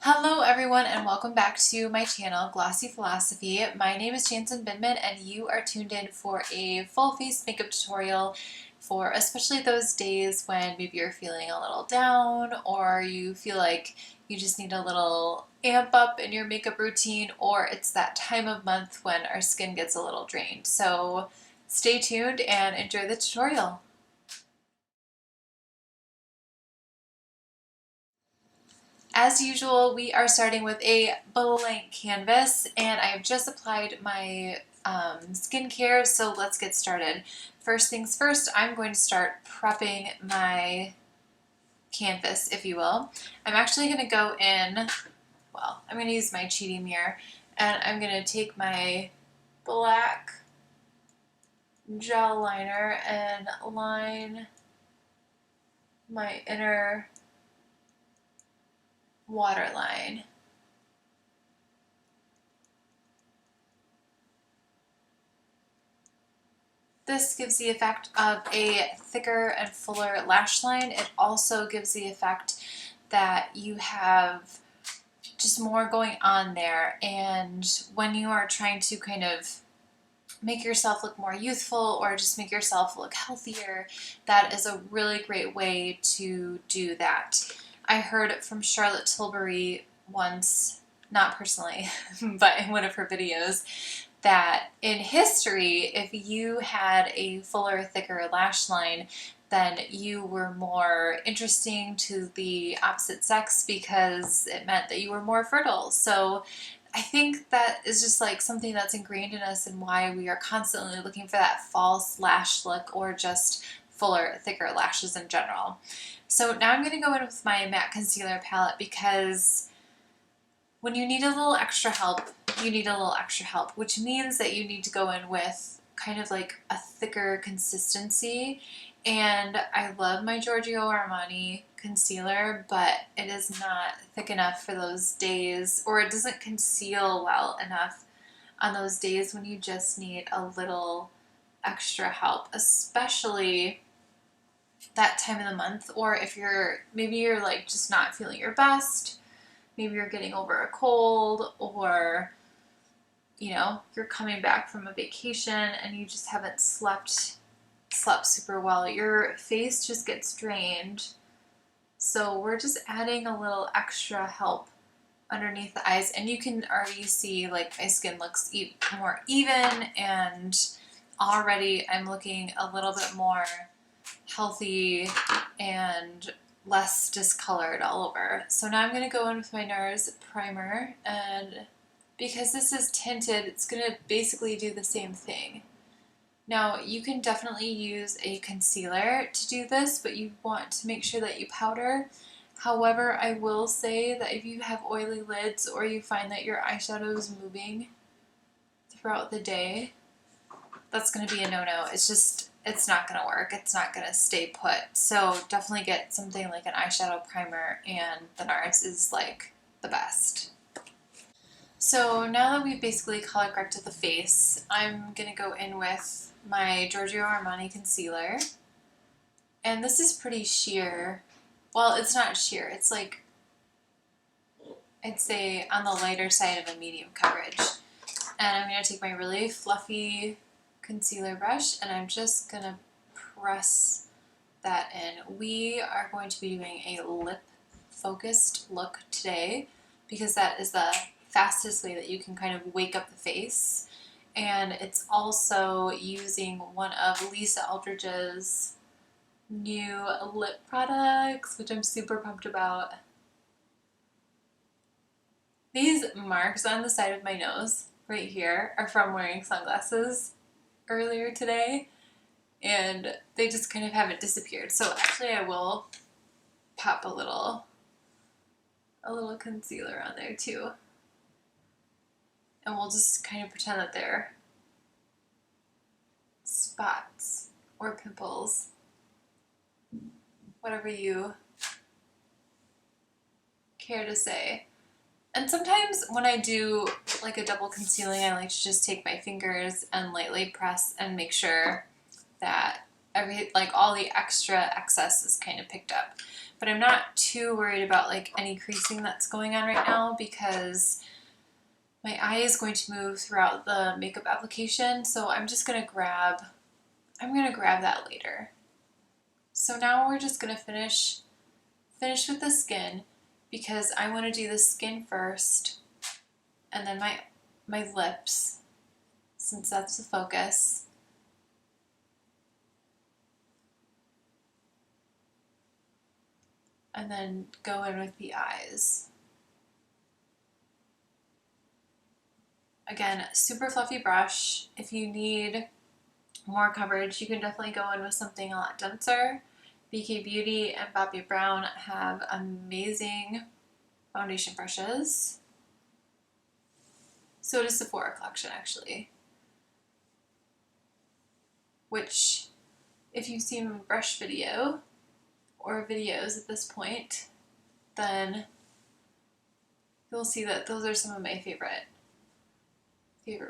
Hello everyone and welcome back to my channel, Glossy Philosophy. My name is Jansen Bidman and you are tuned in for a full face makeup tutorial for especially those days when maybe you're feeling a little down or you feel like you just need a little amp up in your makeup routine, or it's that time of month when our skin gets a little drained. So stay tuned and enjoy the tutorial. As usual, we are starting with a blank canvas, and I've just applied my skincare, so let's get started. First things first, I'm going to start prepping my canvas, if you will. I'm actually going to go in, well, I'm going to use my cheating mirror, and I'm going to take my black gel liner and line my inner waterline. This gives the effect of a thicker and fuller lash line. It also gives the effect that you have just more going on there, and when you are trying to kind of make yourself look more youthful or just make yourself look healthier, that is a really great way to do that. I heard from Charlotte Tilbury once, not personally, but in one of her videos, that in history, if you had a fuller, thicker lash line, then you were more interesting to the opposite sex because it meant that you were more fertile. So I think that is just like something that's ingrained in us and why we are constantly looking for that false lash look or just fuller, thicker lashes in general. So now I'm going to go in with my matte concealer palette because when you need a little extra help, you need a little extra help, which means that you need to go in with kind of like a thicker consistency. And I love my Giorgio Armani concealer, but it is not thick enough for those days, or it doesn't conceal well enough on those days when you just need a little extra help, especially that time of the month, or if maybe you're like just not feeling your best, maybe you're getting over a cold, or you're coming back from a vacation and you just haven't slept super well. Your face just gets drained. So we're just adding a little extra help underneath the eyes, and you can already see like my skin looks more even, and already I'm looking a little bit more healthy and less discolored all over. So now I'm going to go in with my NARS primer, and because this is tinted, it's going to basically do the same thing. Now you can definitely use a concealer to do this, but you want to make sure that you powder. However, I will say that if you have oily lids or you find that your eyeshadow is moving throughout the day, that's going to be a no-no. It's not going to work. It's not going to stay put. So definitely get something like an eyeshadow primer, and the NARS is like the best. So now that we've basically color corrected the face, I'm going to go in with my Giorgio Armani concealer. And this is pretty sheer. Well, it's not sheer. It's like, I'd say on the lighter side of a medium coverage. And I'm going to take my really fluffy concealer brush, and I'm just going to press that in. We are going to be doing a lip focused look today because that is the fastest way that you can kind of wake up the face. And it's also using one of Lisa Eldridge's new lip products, which I'm super pumped about. These marks on the side of my nose right here are from wearing sunglasses earlier today, and they just kind of haven't disappeared. So actually I will pop a little concealer on there too. And we'll just kind of pretend that they're spots or pimples, whatever you care to say. And sometimes when I do like a double concealing, I like to just take my fingers and lightly press and make sure that like all the extra excess is kind of picked up. But I'm not too worried about like any creasing that's going on right now because my eye is going to move throughout the makeup application. So I'm just going to grab that later. So now we're just going to finish with the skin because I want to do the skin first and then my lips, since that's the focus. And then go in with the eyes. Again, super fluffy brush. If you need more coverage, you can definitely go in with something a lot denser. BK Beauty and Bobbi Brown have amazing foundation brushes. So does Sephora collection, actually. Which, if you've seen my brush video or videos at this point, then you'll see that those are some of my favorite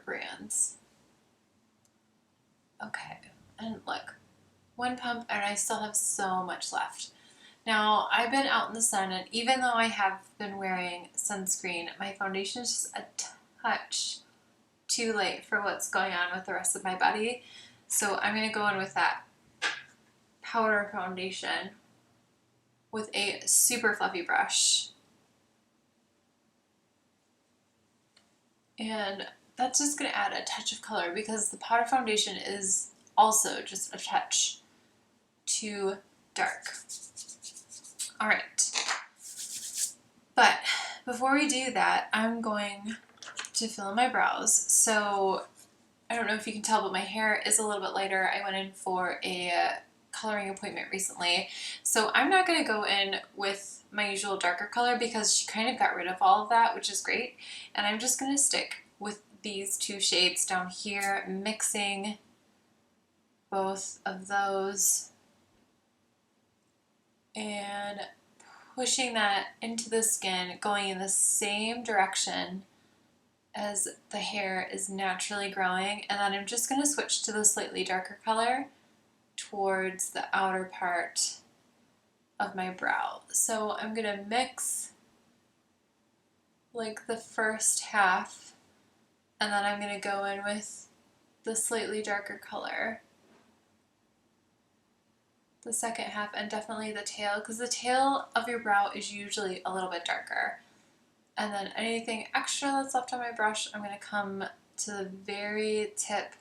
brands. Okay, and look, one pump and I still have so much left. Now, I've been out in the sun, and even though I have been wearing sunscreen, my foundation is just a touch too light for what's going on with the rest of my body. So I'm going to go in with that powder foundation with a super fluffy brush. And that's just going to add a touch of color because the powder foundation is also just a touch too dark. All right. But before we do that, I'm going to fill in my brows. So I don't know if you can tell, but my hair is a little bit lighter. I went in for a coloring appointment recently. So I'm not going to go in with my usual darker color because she kind of got rid of all of that, which is great. And I'm just going to stick with these two shades down here, mixing both of those and pushing that into the skin, going in the same direction as the hair is naturally growing. And then I'm just going to switch to the slightly darker color towards the outer part of my brow. So I'm going to mix like the first half, and then I'm going to go in with the slightly darker color the second half, and definitely the tail, because the tail of your brow is usually a little bit darker. And then anything extra that's left on my brush, I'm going to come to the very tip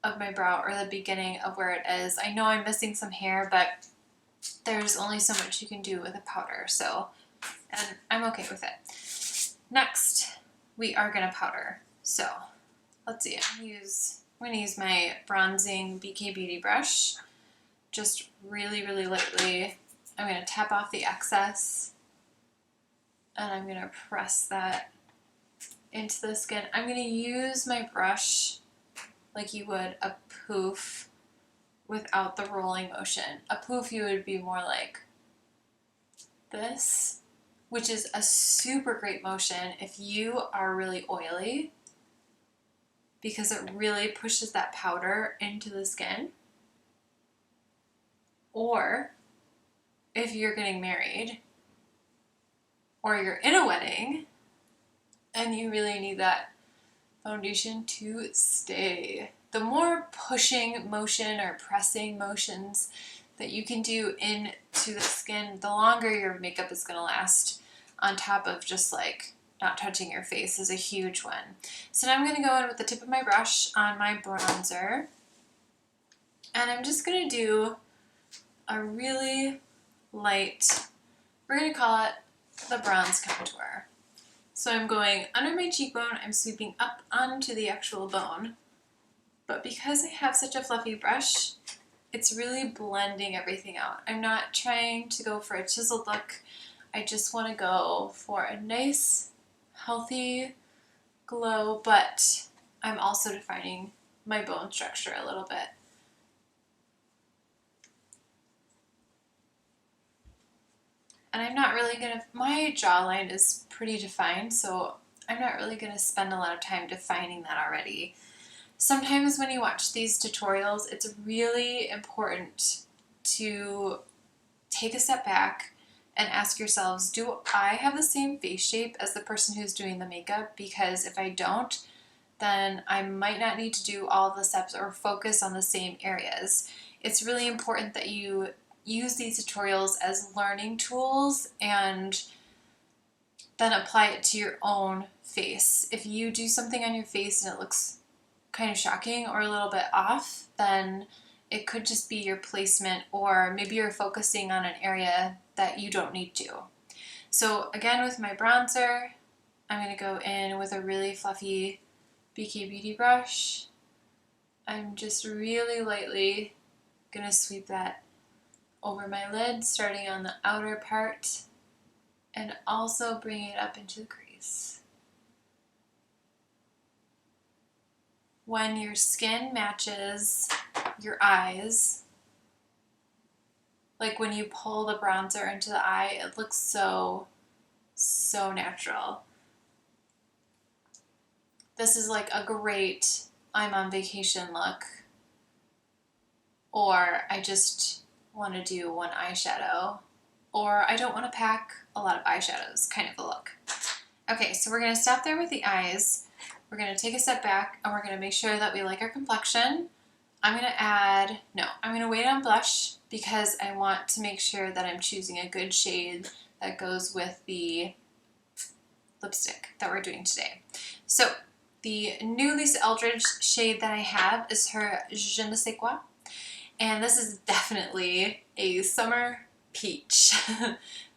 of my brow, or the beginning of where it is. I know I'm missing some hair, but there's only so much you can do with a powder, so, and I'm okay with it. Next, we are going to powder. So let's see, I'm going to use my bronzing BK Beauty brush, just really, really lightly. I'm going to tap off the excess, and I'm going to press that into the skin. I'm going to use my brush like you would a poof without the rolling motion. A poof, you would be more like this, which is a super great motion if you are really oily, because it really pushes that powder into the skin. Or if you're getting married or you're in a wedding and you really need that foundation to stay. The more pushing motion or pressing motions that you can do into the skin, the longer your makeup is going to last, on top of just like not touching your face is a huge one. So now I'm going to go in with the tip of my brush on my bronzer, and I'm just going to do a really light, we're going to call it the bronze contour. So I'm going under my cheekbone, I'm sweeping up onto the actual bone, but because I have such a fluffy brush, it's really blending everything out. I'm not trying to go for a chiseled look. I just want to go for a nice, healthy glow, but I'm also defining my bone structure a little bit. And I'm not really going to, my jawline is pretty defined, so I'm not really going to spend a lot of time defining that already. sometimes when you watch these tutorials, it's really important to take a step back and ask yourselves, do I have the same face shape as the person who's doing the makeup? Because if I don't, then I might not need to do all the steps or focus on the same areas. It's really important that you use these tutorials as learning tools and then apply it to your own face. If you do something on your face and it looks kind of shocking or a little bit off, then it could just be your placement, or maybe you're focusing on an area that you don't need to. So again, with my bronzer, I'm going to go in with a really fluffy BK Beauty brush. I'm just really lightly going to sweep that over my lid, starting on the outer part, and also bring it up into the crease. When your skin matches your eyes, like when you pull the bronzer into the eye, it looks so natural. This is like a great I'm on vacation look, or I just want to do one eyeshadow, or I don't want to pack a lot of eyeshadows kind of a look. Okay, so we're going to stop there with the eyes. We're going to take a step back and we're going to make sure that we like our complexion. I'm going to wait on blush because I want to make sure that I'm choosing a good shade that goes with the lipstick that we're doing today. So the new Lisa Eldridge shade that I have is her Je ne sais quoi, and this is definitely a summer peach.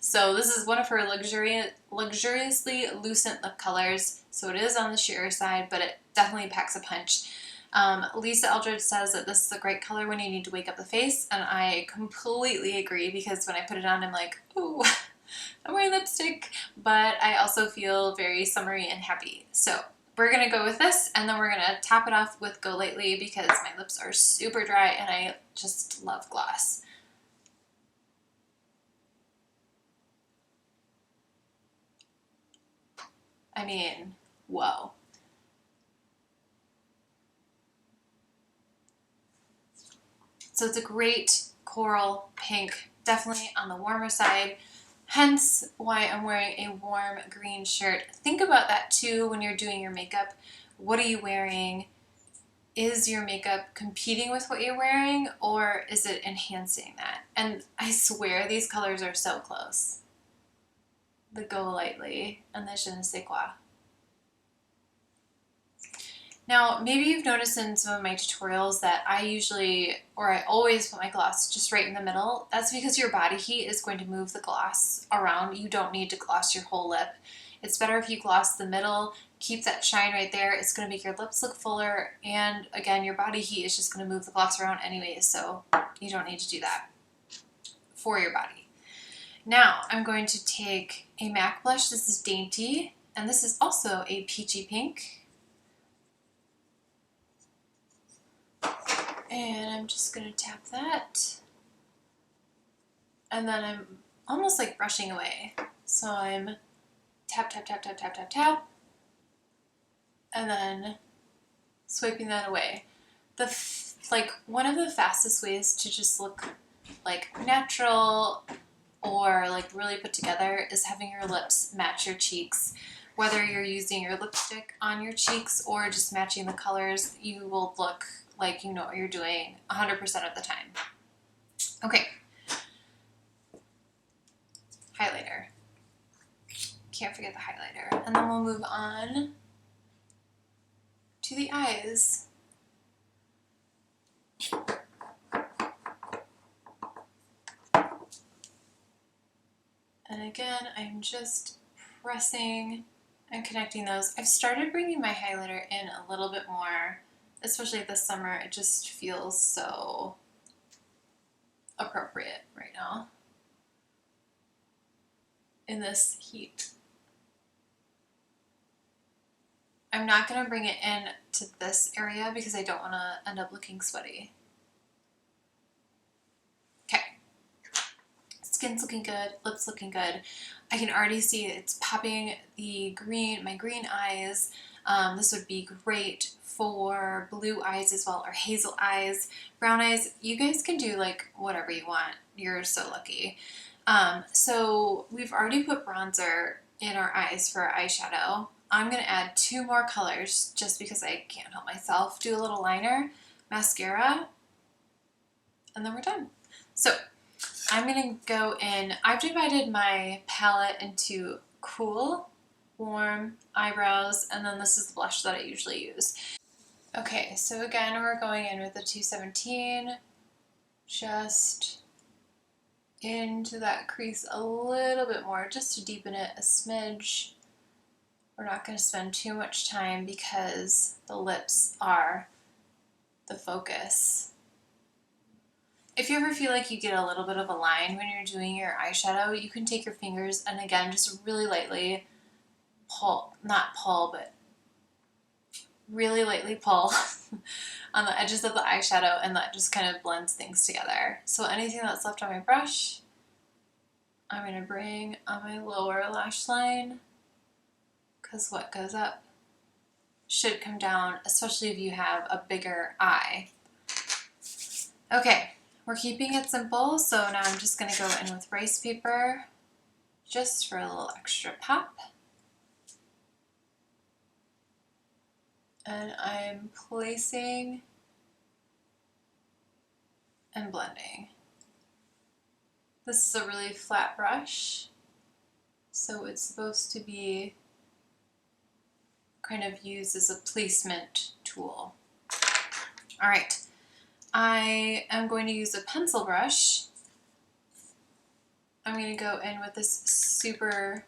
So this is one of her luxuriously lucent lip colors, so it is on the sheer side, but it definitely packs a punch. Lisa Eldridge says that this is a great color when you need to wake up the face, and I completely agree, because when I put it on, I'm like, ooh, I'm wearing lipstick, but I also feel very summery and happy. So we're going to go with this, and then we're going to top it off with Go Lightly because my lips are super dry and I just love gloss. I mean, whoa. So it's a great coral pink, definitely on the warmer side, hence why I'm wearing a warm green shirt. Think about that too when you're doing your makeup. What are you wearing? Is your makeup competing with what you're wearing, or is it enhancing that? And I swear these colors are so close. The Go Lightly and the Je ne sais quoi. Now, maybe you've noticed in some of my tutorials that I always put my gloss just right in the middle. That's because your body heat is going to move the gloss around. You don't need to gloss your whole lip. It's better if you gloss the middle, keep that shine right there. It's going to make your lips look fuller, and again, your body heat is just going to move the gloss around anyways, so you don't need to do that for your body. Now, I'm going to take a MAC blush. This is Dainty, and this is also a peachy pink. And I'm just going to tap that. And then I'm almost like brushing away. So I'm tap, tap, tap, tap, tap, tap, tap. And then swiping that away. One of the fastest ways to just look like natural or like really put together is having your lips match your cheeks. Whether you're using your lipstick on your cheeks or just matching the colors, you will look like you know what you're doing 100% of the time. Okay. Highlighter. Can't forget the highlighter. And then we'll move on to the eyes. And again, I'm just pressing and connecting those. I've started bringing my highlighter in a little bit more, especially this summer. It just feels so appropriate right now in this heat. I'm not going to bring it in to this area because I don't want to end up looking sweaty. Okay. Skin's looking good, lips looking good. I can already see it's popping my green eyes. This would be great for blue eyes as well, or hazel eyes, brown eyes. You guys can do like whatever you want. You're so lucky. So we've already put bronzer in our eyes for our eyeshadow. I'm going to add 2 more colors just because I can't help myself. Do a little liner, mascara, and then we're done. So I'm going to go in. I've divided my palette into cool, warm, eyebrows, and then this is the blush that I usually use. Okay, so again, we're going in with the 217, just into that crease a little bit more, just to deepen it a smidge. We're not going to spend too much time because the lips are the focus. If you ever feel like you get a little bit of a line when you're doing your eyeshadow, you can take your fingers and again, just really lightly pull, not pull, but really lightly pull on the edges of the eyeshadow, and that just kind of blends things together. So anything that's left on my brush, I'm going to bring on my lower lash line, because what goes up should come down, especially if you have a bigger eye. Okay, we're keeping it simple, so now I'm just going to go in with Ricepaper just for a little extra pop. And I'm placing and blending. This is a really flat brush, so it's supposed to be kind of used as a placement tool. All right, I am going to use a pencil brush. I'm going to go in with this super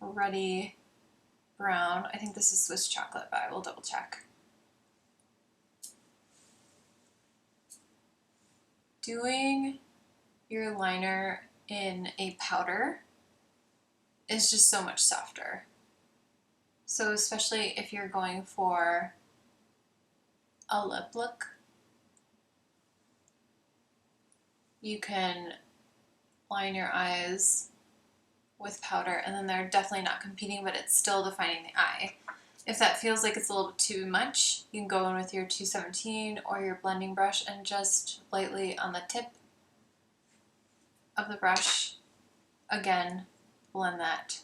ruddy brown. I think this is Swiss chocolate, but I will double check. Doing your liner in a powder is just so much softer. So especially if you're going for a lip look, you can line your eyes with powder, and then they're definitely not competing, but it's still defining the eye. If that feels like it's a little bit too much, you can go in with your 217 or your blending brush and just lightly on the tip of the brush, again, blend that.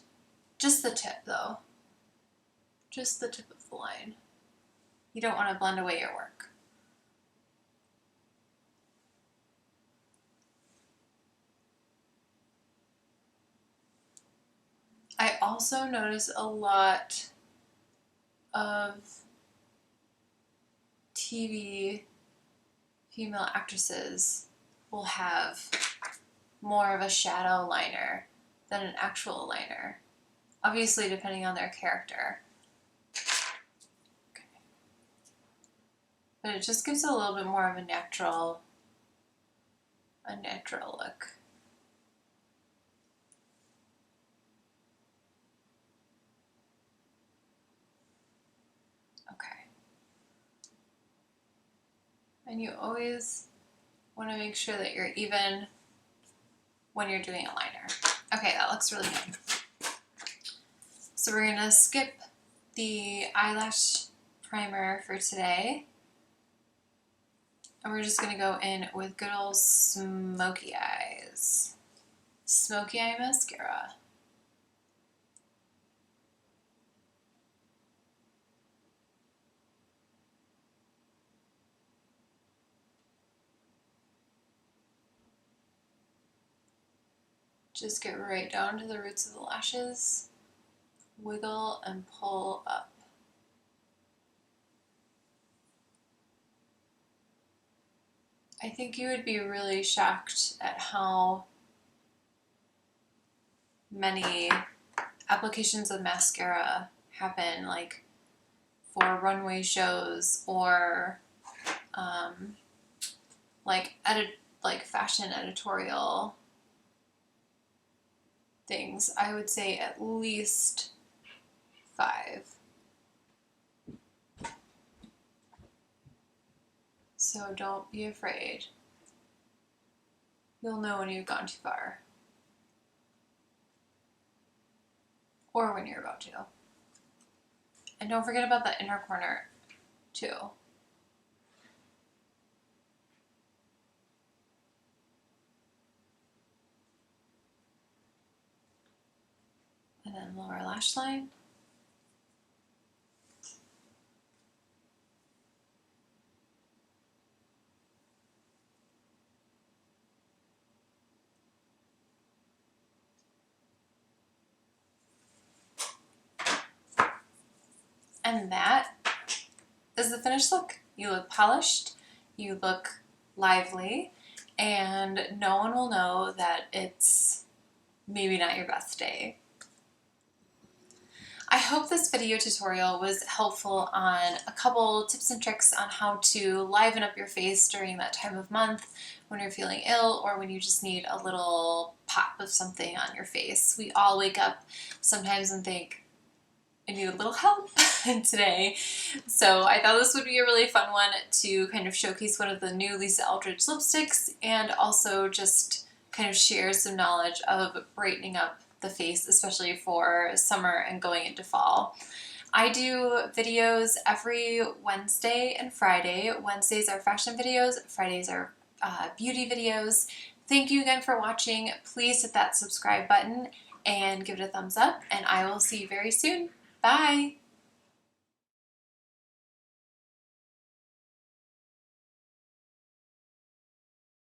Just the tip though. Just the tip of the line. You don't want to blend away your work. I also notice a lot of TV female actresses will have more of a shadow liner than an actual liner, obviously depending on their character. Okay. But it just gives a little bit more of a natural look. And you always want to make sure that you're even when you're doing a liner. Okay, that looks really good. So we're going to skip the eyelash primer for today. And we're just going to go in with good old Smokey Eyes. Smokey Eye Mascara. Just get right down to the roots of the lashes, wiggle and pull up. I think you would be really shocked at how many applications of mascara happen, like for runway shows or like fashion editorial things. I would say at least 5. So don't be afraid. You'll know when you've gone too far. Or when you're about to. And don't forget about the inner corner too. And then lower lash line. And that is the finished look. You look polished, you look lively, and no one will know that it's maybe not your best day. I hope this video tutorial was helpful on a couple tips and tricks on how to liven up your face during that time of month when you're feeling ill or when you just need a little pop of something on your face. We all wake up sometimes and think, I need a little help today. So I thought this would be a really fun one to kind of showcase one of the new Lisa Eldridge lipsticks and also just kind of share some knowledge of brightening up the face, especially for summer and going into fall. I do videos every Wednesday and Friday. Wednesdays are fashion videos, Fridays are beauty videos. Thank you again for watching. Please hit that subscribe button and give it a thumbs up, and I will see you very soon. Bye!